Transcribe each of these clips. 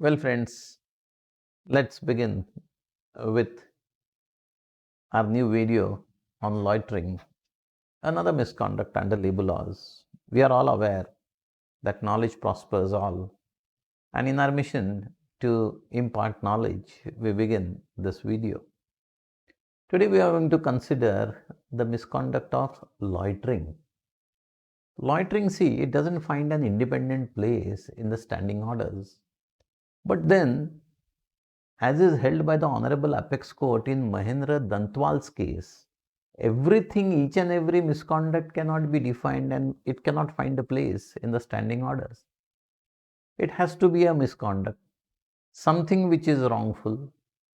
Well, friends, let's begin with our new video on loitering, another misconduct under labor laws. We are all aware that knowledge prospers all, and in our mission to impart knowledge, we begin this video. Today, we are going to consider the misconduct of loitering. Loitering, see, it doesn't find an independent place in the standing orders, but then as is held by the Honorable Apex Court in Mahendra Dantwal's case, everything, each and every misconduct cannot be defined and it cannot find a place in the standing orders. It has to be a misconduct, something which is wrongful,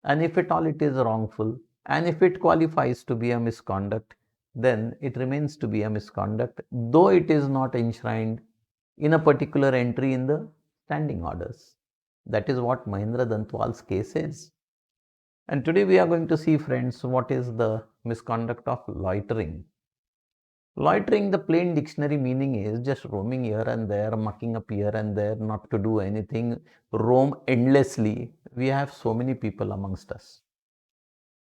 and if at all it is wrongful, and if it qualifies to be a misconduct, then it remains to be a misconduct, though it is not enshrined in a particular entry in the standing orders. That is what Mahendra Dantwal's case is. And today we are going to see, friends, what is the misconduct of loitering. Loitering, the plain dictionary meaning is just roaming here and there, mucking up here and there, not to do anything, roam endlessly. We have so many people amongst us.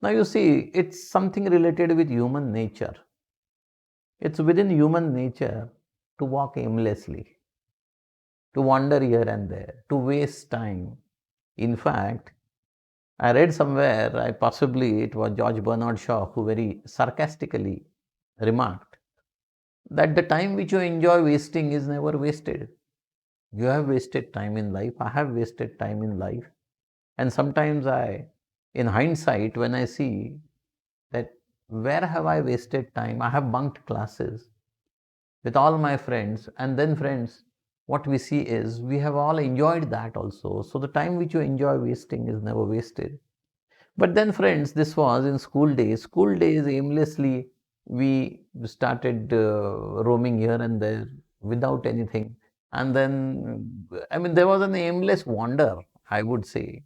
Now you see, it's something related with human nature. It's within human nature to walk aimlessly, to wander here and there, to waste time. In fact, I read somewhere, it was George Bernard Shaw who very sarcastically remarked that the time which you enjoy wasting is never wasted. You have wasted time in life, I have wasted time in life. And sometimes in hindsight, when I see that where have I wasted time, I have bunked classes with all my friends, and then friends, what we see is we have all enjoyed that also. So the time which you enjoy wasting is never wasted. But then, friends, this was in school days. School days, aimlessly, we started roaming here and there without anything. And then, there was an aimless wander, I would say.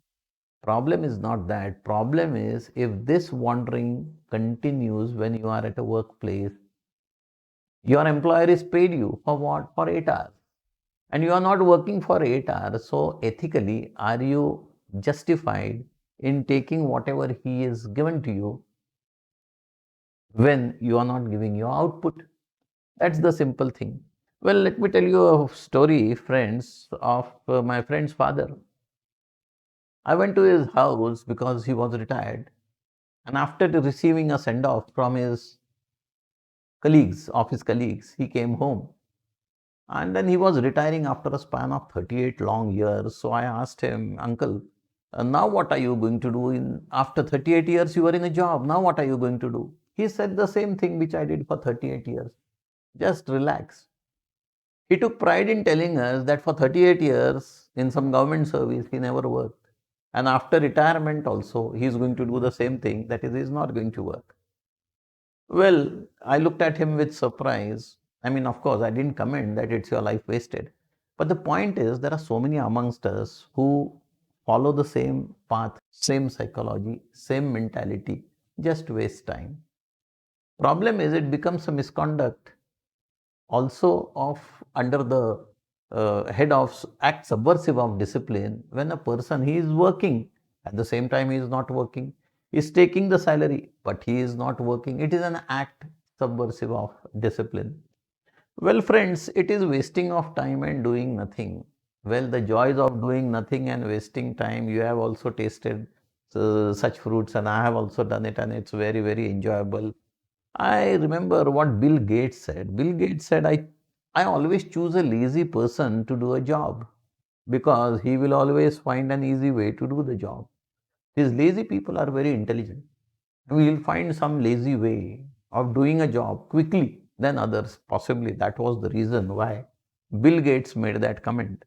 Problem is not that. Problem is if this wandering continues when you are at a workplace, your employer is paid you for what? For 8 hours. And you are not working for 8 hours. So, ethically, are you justified in taking whatever he is given to you when you are not giving your output? That's the simple thing. Well, let me tell you a story, friends, of my friend's father. I went to his house because he was retired, and after receiving a send off from his colleagues, office colleagues, he came home. And then he was retiring after a span of 38 long years. So I asked him, Uncle, now what are you going to do? After 38 years, you were in a job. Now what are you going to do? He said the same thing which I did for 38 years. Just relax. He took pride in telling us that for 38 years in some government service, he never worked. And after retirement also, he is going to do the same thing, that is, he is not going to work. Well, I looked at him with surprise. Of course, I didn't comment that it's your life wasted. But the point is, there are so many amongst us who follow the same path, same psychology, same mentality, just waste time. Problem is, it becomes a misconduct also of under the head of act subversive of discipline when a person, he is working, at the same time he is not working, he is taking the salary but he is not working. It is an act subversive of discipline. Well, friends, it is wasting of time and doing nothing. Well, the joys of doing nothing and wasting time, you have also tasted such fruits, and I have also done it, and it's very, very enjoyable. I remember what Bill Gates said. Bill Gates said, I always choose a lazy person to do a job because he will always find an easy way to do the job. These lazy people are very intelligent. We will find some lazy way of doing a job quickly than others. Possibly that was the reason why Bill Gates made that comment.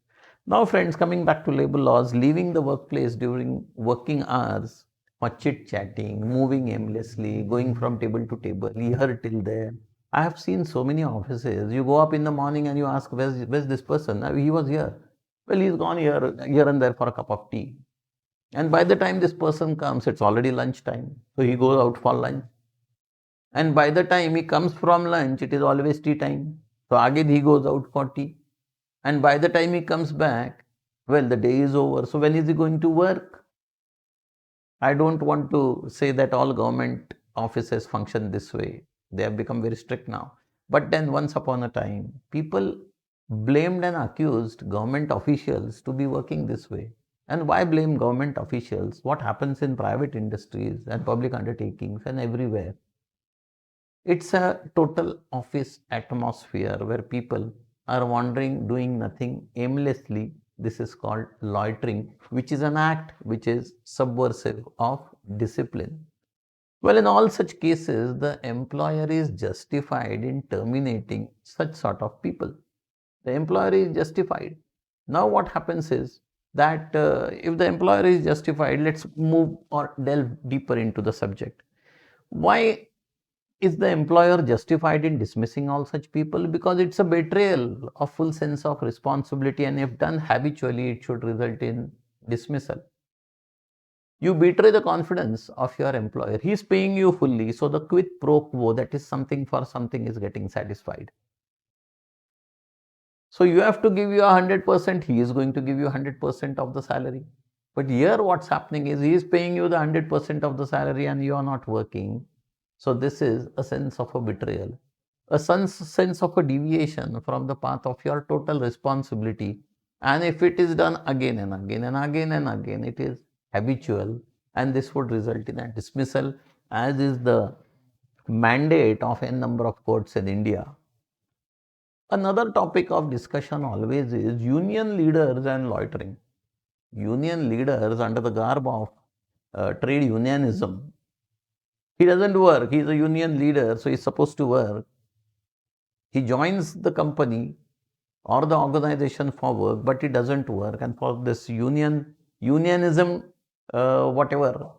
Now, friends, coming back to labor laws, leaving the workplace during working hours for chit chatting, moving aimlessly, going from table to table, here till there. I have seen so many offices. You go up in the morning and you ask, where's this person? He was here. Well, he's gone here and there for a cup of tea. And by the time this person comes, it's already lunchtime. So he goes out for lunch. And by the time he comes from lunch, it is always tea time. So again he goes out for tea. And by the time he comes back, Well, the day is over, so when is he going to work? I don't want to say that all government offices function this way. They have become very strict now. But then once upon a time, people blamed and accused government officials to be working this way. And why blame government officials? What happens in private industries and public undertakings and everywhere? It's a total office atmosphere where people are wandering, doing nothing aimlessly. This is called loitering, which is an act which is subversive of discipline. Well, in all such cases, the employer is justified in terminating such sort of people. The employer is justified. Now, what happens is that if the employer is justified, let's move or delve deeper into the subject. Why is the employer justified in dismissing all such people? Because it's a betrayal of full sense of responsibility, and if done habitually, it should result in dismissal. You betray the confidence of your employer. He is paying you fully, so the quid pro quo, that is something for something, is getting satisfied. So you have to give you 100%, he is going to give you 100% of the salary. But here what's happening is he is paying you the 100% of the salary and you are not working. So this is a sense of a betrayal, a sense of a deviation from the path of your total responsibility. And if it is done again and again and again and again, it is habitual, and this would result in a dismissal, as is the mandate of n number of courts in India. Another topic of discussion always is union leaders and loitering. Union leaders, under the garb of trade unionism, he doesn't work. He's a union leader, so he's supposed to work. He joins the company or the organization for work, but he doesn't work. And for this unionism, whatever,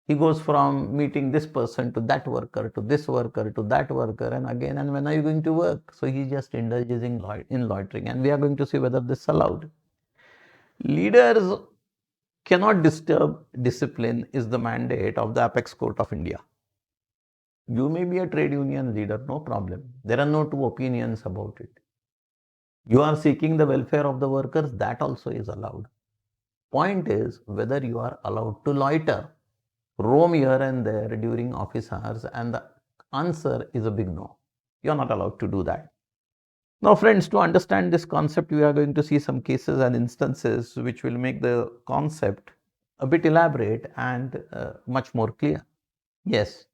he goes from meeting this person to that worker, to this worker, to that worker, and again. And when are you going to work? So he just indulges in loitering, and we are going to see whether this is allowed. Leaders cannot disturb discipline is the mandate of the Apex Court of India. You may be a trade union leader, no problem. There are no two opinions about it. You are seeking the welfare of the workers, that also is allowed. Point is whether you are allowed to loiter, roam here and there during office hours, and the answer is a big no. You are not allowed to do that. Now, friends, to understand this concept, we are going to see some cases and instances which will make the concept a bit elaborate and much more clear. Yes,